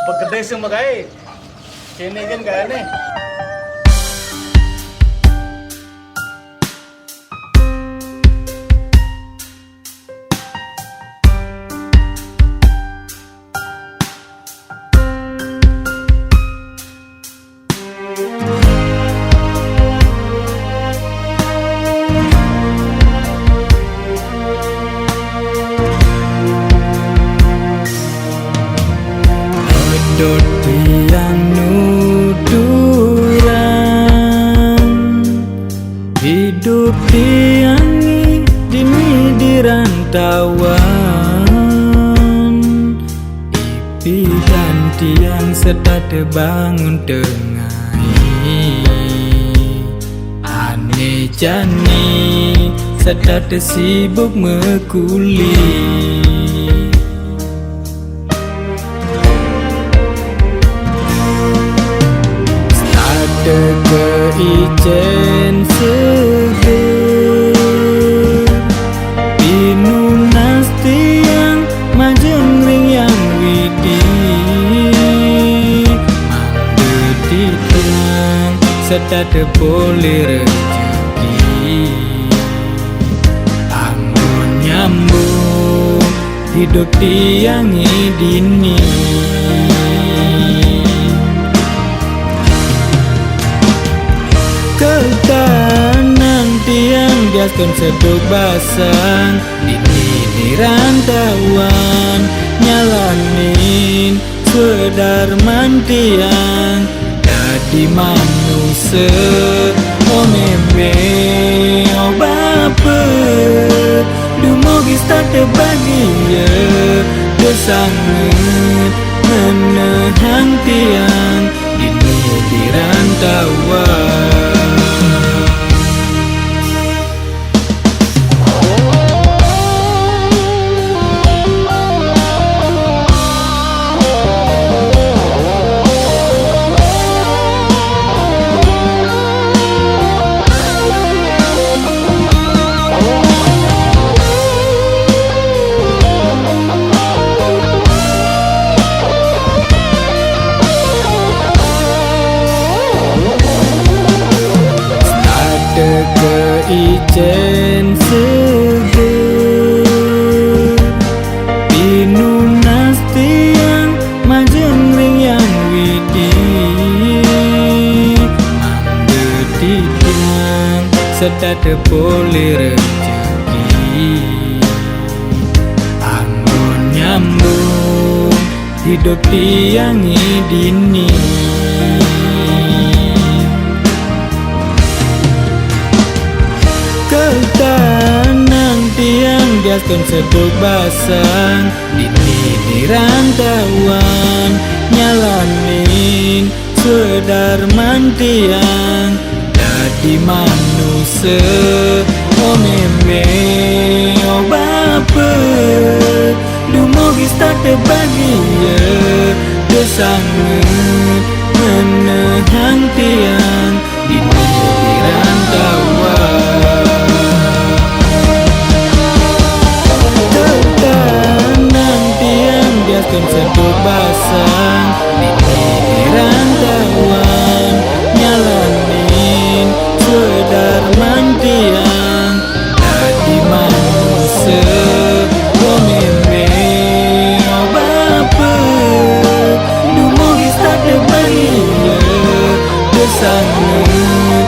Begede sumberai. Kene kan gane. Dot tiang nuduran, hidup tiangi dini di rantauan. Ipi dan tiang sedang terbangun tengai, aneh jani sedang tersibuk mekuli. Ijen seger pinunas tiang majeng ring yang widi mambedi tiang sedada boleh rezeki anggun nyambung hidup tiang dini. Ketanang tiang diaskan seduk basang di rantauan nyalanin sedarman tiang jadi manusia oh meme oh bapa dumogis tak terbahagia kesangat menehang tiang di rantauan. Ijen seger pinunas tiang majeng ring yang widi mambedi tiang sedada boleh rezeki anggun nyambung hidup tiang dini. Ketanang tiang diaskan seduk basang di rantauan nyalanin sedarman tiang jadi manusia oh meme oh bapa dumogis tak terbahagia kesangat menehang tiang di rantauan. Seduk basang di rantauan nyalanin sedarman tiang jadi manusia oh meme oh bapa dumogis tak terbahagia kesangat